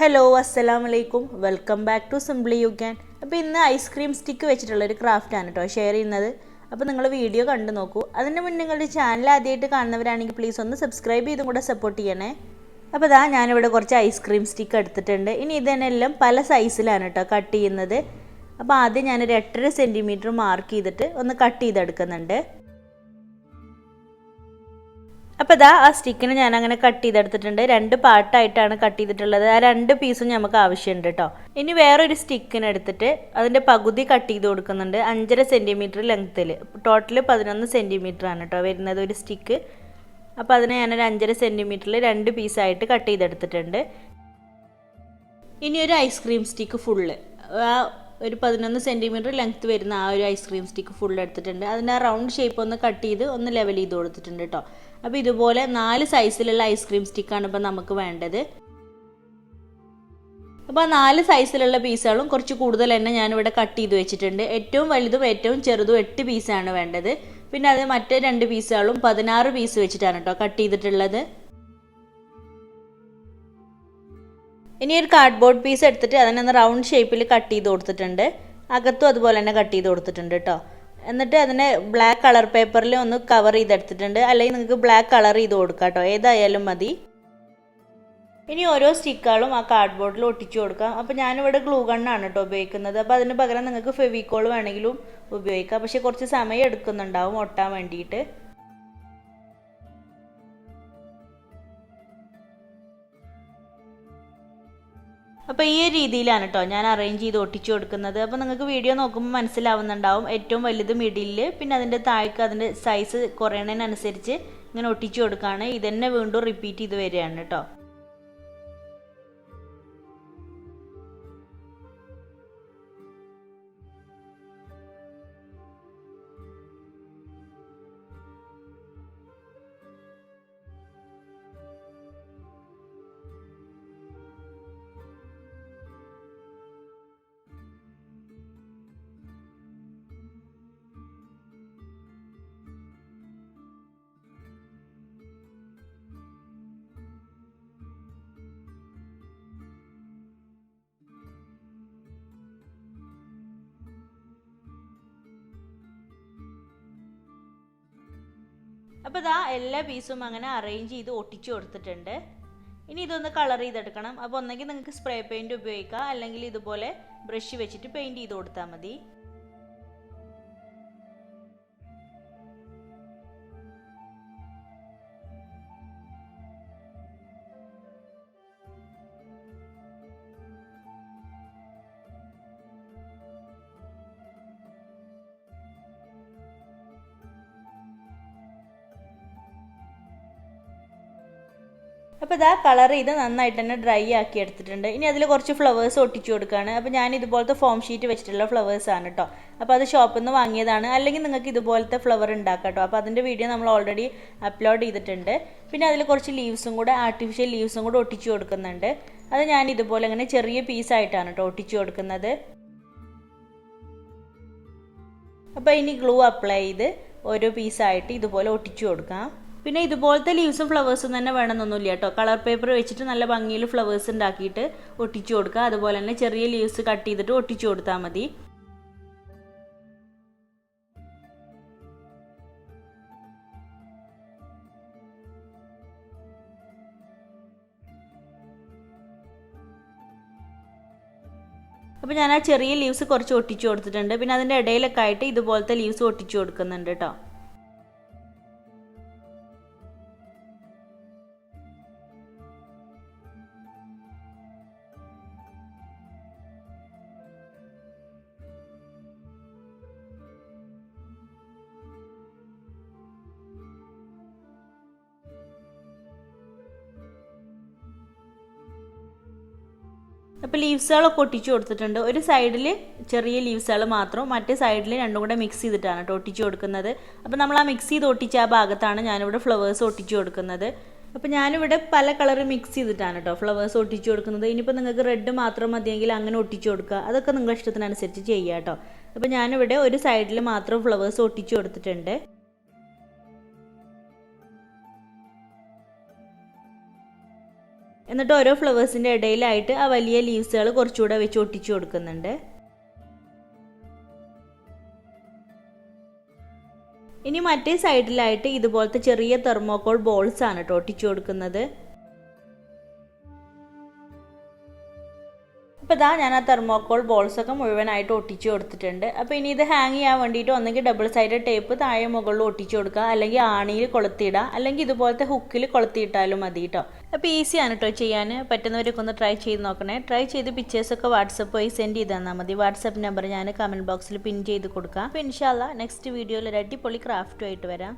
Hello, Assalamualaikum. Welcome back to Simply You Can. അപ്പോൾ ഇന്ന് ice cream stick വെച്ചിട്ടുള്ള ഒരു ക്രാഫ്റ്റ് ആണ് കേട്ടോ ഷെയർ ചെയ്യുന്നത്. അപ്പോൾ നിങ്ങൾ വീഡിയോ കണ്ടു നോക്കൂ. അതിന് മുന്നേ നിങ്ങളുടെ ചാനൽ ആദ്യമായിട്ട് കാണുന്നവരാണെങ്കിൽ പ്ലീസ് ഒന്ന് സബ്സ്ക്രൈബ് ചെയ്തും കൂടെ സപ്പോർട്ട് ചെയ്യണേ. അപ്പോൾ ദാ ഞാനിവിടെ കുറച്ച് ഐസ്ക്രീം സ്റ്റിക്ക് എടുത്തിട്ടുണ്ട്. ഇനി ഇതെല്ലാം പല സൈസിലാണ് കേട്ടോ കട്ട് ചെയ്യുന്നത്. അപ്പോൾ ആദ്യം ഞാനൊരു 8.5 സെൻറ്റിമീറ്റർ മാർക്ക് ചെയ്തിട്ട് ഒന്ന് കട്ട് ചെയ്തെടുക്കുന്നുണ്ട്. അപ്പോൾ ദാ ആ സ്റ്റിക്കിനെ ഞാൻ അങ്ങനെ കട്ട് ചെയ്തെടുത്തിട്ടുണ്ട്. 2 പാർട്ടായിട്ടാണ് കട്ട് ചെയ്തിട്ടുള്ളത്. ആ 2 പീസും നമുക്ക് ആവശ്യമുണ്ട് കേട്ടോ. ഇനി വേറൊരു സ്റ്റിക്കിനെ എടുത്തിട്ട് അതിൻ്റെ പകുതി കട്ട് ചെയ്ത് കൊടുക്കുന്നുണ്ട്. 5.5 സെൻറ്റിമീറ്റർ ലെങ്ത്തിൽ. ടോട്ടൽ 11 സെൻറ്റിമീറ്റർ ആണ് കേട്ടോ വരുന്നത് ഒരു സ്റ്റിക്ക്. അപ്പോൾ അതിനെ ഞാനൊരു 5.5 സെൻറ്റിമീറ്ററിൽ 2 പീസായിട്ട് കട്ട് ചെയ്തെടുത്തിട്ടുണ്ട്. ഇനി ഒരു ഐസ്ക്രീം സ്റ്റിക്ക് ഫുള്ള് ഒരു 11 സെൻറ്റിമീറ്റർ ലെങ്ത്ത് വരുന്ന ആ ഒരു ഐസ്ക്രീം സ്റ്റിക്ക് ഫുൾ എടുത്തിട്ടുണ്ട്. അതിൻ്റെ ആ റൗണ്ട് ഷേപ്പ് ഒന്ന് കട്ട് ചെയ്ത് ഒന്ന് ലെവൽ ചെയ്ത് കൊടുത്തിട്ടുണ്ട് കേട്ടോ. അപ്പോൾ ഇതുപോലെ 4 സൈസിലുള്ള ഐസ്ക്രീം സ്റ്റിക്കാണ് ഇപ്പോൾ നമുക്ക് വേണ്ടത്. അപ്പോൾ ആ 4 സൈസിലുള്ള പീസുകളും കുറച്ച് കൂടുതൽ തന്നെ ഞാനിവിടെ കട്ട് ചെയ്ത് വെച്ചിട്ടുണ്ട്. ഏറ്റവും വലുതും ഏറ്റവും ചെറുതും 8 പീസാണ് വേണ്ടത്. പിന്നെ അത് മറ്റേ 2 പീസുകളും 16 പീസ് വെച്ചിട്ടാണ് കേട്ടോ കട്ട് ചെയ്തിട്ടുള്ളത്. ഇനി ഒരു കാർഡ്ബോർഡ് പീസ് എടുത്തിട്ട് അതിനൊന്ന് റൗണ്ട് ഷേപ്പിൽ കട്ട് ചെയ്ത് കൊടുത്തിട്ടുണ്ട്. അകത്തും അതുപോലെ തന്നെ കട്ട് ചെയ്ത് കൊടുത്തിട്ടുണ്ട് കേട്ടോ. എന്നിട്ട് അതിനെ ബ്ലാക്ക് കളർ പേപ്പറിൽ ഒന്ന് കവർ ചെയ്തെടുത്തിട്ടുണ്ട്. അല്ലെങ്കിൽ നിങ്ങൾക്ക് ബ്ലാക്ക് കളർ ചെയ്ത് കൊടുക്കാം കേട്ടോ, ഏതായാലും മതി. ഇനി ഓരോ സ്റ്റിക്കുകളും ആ കാർഡ്ബോർഡിൽ ഒട്ടിച്ചു കൊടുക്കാം. അപ്പോൾ ഞാനിവിടെ ഗ്ലൂ ഗണ്ണാണ് കേട്ടോ ഉപയോഗിക്കുന്നത്. അപ്പോൾ അതിന് പകരം നിങ്ങൾക്ക് ഫെവിക്കോൾ വേണമെങ്കിലും ഉപയോഗിക്കാം. പക്ഷേ കുറച്ച് സമയം എടുക്കുന്നുണ്ടാവും ഒട്ടാൻ വേണ്ടിയിട്ട്. അപ്പോൾ ഈ രീതിയിലാണ് കേട്ടോ ഞാൻ അറേഞ്ച് ചെയ്ത് ഒട്ടിച്ചു കൊടുക്കുന്നത്. അപ്പോൾ നിങ്ങൾക്ക് വീഡിയോ നോക്കുമ്പോൾ മനസ്സിലാവുന്നുണ്ടാവും. ഏറ്റവും വലുത് മിഡിലിൽ, പിന്നെ അതിൻ്റെ താഴേക്ക് അതിൻ്റെ സൈസ് കുറയണതിനനുസരിച്ച് ഇങ്ങനെ ഒട്ടിച്ചു കൊടുക്കുകയാണ്. ഇതന്നെ വീണ്ടും റിപ്പീറ്റ് ചെയ്ത് വരികയാണ് കേട്ടോ. അപ്പോൾ ഇതാ എല്ലാ പീസും അങ്ങനെ അറേഞ്ച് ചെയ്ത് ഒട്ടിച്ചു കൊടുത്തിട്ടുണ്ട്. ഇനി ഇതൊന്ന് കളർ ചെയ്തെടുക്കണം. അപ്പോൾ ഒന്നെങ്കിൽ നിങ്ങൾക്ക് സ്പ്രേ പെയിൻറ് ഉപയോഗിക്കാം, അല്ലെങ്കിൽ ഇതുപോലെ ബ്രഷ് വെച്ചിട്ട് പെയിൻറ് ചെയ്ത് കൊടുത്താൽ മതി. അപ്പോൾ ഇതാ കളർ ചെയ്ത് നന്നായിട്ട് തന്നെ ഡ്രൈ ആക്കി എടുത്തിട്ടുണ്ട്. ഇനി അതിൽ കുറച്ച് ഫ്ലവേഴ്സ് ഒട്ടിച്ചു കൊടുക്കുകയാണ്. അപ്പോൾ ഞാൻ ഇതുപോലത്തെ ഫോം ഷീറ്റ് വെച്ചിട്ടുള്ള ഫ്ലവേഴ്സാണ് കേട്ടോ. അപ്പോൾ അത് ഷോപ്പിൽ നിന്ന് വാങ്ങിയതാണ്. അല്ലെങ്കിൽ നിങ്ങൾക്ക് ഇതുപോലത്തെ ഫ്ലവർ ഉണ്ടാക്കാം കേട്ടോ. അപ്പോൾ അതിൻ്റെ വീഡിയോ നമ്മൾ ഓൾറെഡി അപ്ലോഡ് ചെയ്തിട്ടുണ്ട്. പിന്നെ അതിൽ കുറച്ച് ലീവ്സും കൂടെ, ആർട്ടിഫിഷ്യൽ ലീവ്സും കൂടെ ഒട്ടിച്ചു കൊടുക്കുന്നുണ്ട്. അത് ഞാൻ ഇതുപോലെ ഇങ്ങനെ ചെറിയ പീസായിട്ടാണ് കേട്ടോ ഒട്ടിച്ചു കൊടുക്കുന്നത്. അപ്പോൾ ഇനി ഗ്ലൂ അപ്ലൈ ചെയ്ത് ഓരോ പീസായിട്ട് ഇതുപോലെ ഒട്ടിച്ചു കൊടുക്കാം. പിന്നെ ഇതുപോലത്തെ ലീവ്സും ഫ്ലവേഴ്സും തന്നെ വേണമെന്നൊന്നുമില്ല കേട്ടോ. കളർ പേപ്പർ വെച്ചിട്ട് നല്ല ഭംഗിയിൽ ഫ്ലവേഴ്സ് ഉണ്ടാക്കിയിട്ട് ഒട്ടിച്ചു കൊടുക്കുക. അതുപോലെ തന്നെ ചെറിയ ലീവ്സ് കട്ട് ചെയ്തിട്ട് ഒട്ടിച്ചു കൊടുത്താൽ മതി. അപ്പോൾ ഞാൻ ആ ചെറിയ ലീവ്സ് കുറച്ച് ഒട്ടിച്ചു കൊടുത്തിട്ടുണ്ട്. പിന്നെ അതിൻ്റെ ഇടയിലൊക്കെ ആയിട്ട് ഇതുപോലത്തെ ലീവ്സ് ഒട്ടിച്ചു കൊടുക്കുന്നുണ്ട് കേട്ടോ. അപ്പോൾ ലീവ്സുകളൊക്കെ ഒട്ടിച്ചു കൊടുത്തിട്ടുണ്ട്. ഒരു സൈഡിൽ ചെറിയ ലീവ്സുകൾ മാത്രം, മറ്റേ സൈഡിൽ രണ്ടും കൂടെ മിക്സ് ചെയ്തിട്ടാണ് കേട്ടോ ഒട്ടിച്ചു കൊടുക്കുന്നത്. അപ്പോൾ നമ്മൾ ആ മിക്സ് ചെയ്ത് ഒട്ടിച്ച ആ ഭാഗത്താണ് ഞാനിവിടെ ഫ്ലവേഴ്സ് ഒട്ടിച്ചു കൊടുക്കുന്നത്. അപ്പോൾ ഞാനിവിടെ പല കളർ മിക്സ് ചെയ്തിട്ടാണ് കേട്ടോ ഫ്ലവേഴ്സ് ഒട്ടിച്ചു കൊടുക്കുന്നത്. ഇനിയിപ്പോൾ നിങ്ങൾക്ക് റെഡ് മാത്രം മതിയെങ്കിൽ അങ്ങനെ ഒട്ടിച്ചു കൊടുക്കുക. അതൊക്കെ നിങ്ങളുടെ ഇഷ്ടത്തിനനുസരിച്ച് ചെയ്യുക കേട്ടോ. അപ്പോൾ ഞാനിവിടെ ഒരു സൈഡിൽ മാത്രം ഫ്ലവേഴ്സ് ഒട്ടിച്ചു കൊടുത്തിട്ടുണ്ട്. എന്നിട്ട് ഓരോ ഫ്ലവേഴ്സിൻ്റെ ഇടയിലായിട്ട് ആ വലിയ ലീവ്സുകൾ കുറച്ചുകൂടെ വെച്ച് ഒട്ടിച്ചു കൊടുക്കുന്നുണ്ട്. ഇനി മറ്റേ സൈഡിലായിട്ട് ഇതുപോലത്തെ ചെറിയ തെർമോകോൾ ബോൾസ് ആണ് കേട്ടോ ഒട്ടിച്ചു കൊടുക്കുന്നത്. അപ്പോൾ ഇതാ ഞാൻ ആ തെർമോകോൾ ബോൾസൊക്കെ മുഴുവനായിട്ട് ഒട്ടിച്ചു കൊടുത്തിട്ടുണ്ട്. അപ്പോൾ ഇനി ഇത് ഹാങ് ചെയ്യാൻ വേണ്ടിയിട്ട് ഒന്നെങ്കിൽ ഡബിൾ സൈഡ് ടേപ്പ് താഴെ മുകളിൽ ഒട്ടിച്ചു കൊടുക്കുക, അല്ലെങ്കിൽ ആണിയിൽ കൊളുത്തിയിടുക, അല്ലെങ്കിൽ ഇതുപോലത്തെ ഹുക്കിൽ കൊളുത്തിയിട്ടാലും മതി കേട്ടോ. അപ്പോൾ ഈസിയാണ് കേട്ടോ ചെയ്യാൻ. പറ്റുന്നവരൊക്കെ ഒന്ന് ട്രൈ ചെയ്ത് നോക്കണേ. ട്രൈ ചെയ്ത് പിക്ചേഴ്സൊക്കെ വാട്സപ്പ് വഴി സെൻഡ് ചെയ്ത് തന്നാൽ മതി. വാട്സപ്പ് നമ്പർ ഞാൻ കമൻറ്റ് ബോക്സിൽ പിൻ ചെയ്ത് കൊടുക്കാം. അപ്പോൾ ഇൻഷാല്ലാ നെക്സ്റ്റ് വീഡിയോയിൽ ഒരു അടിപൊളി ക്രാഫ്റ്റുമായിട്ട് വരാം.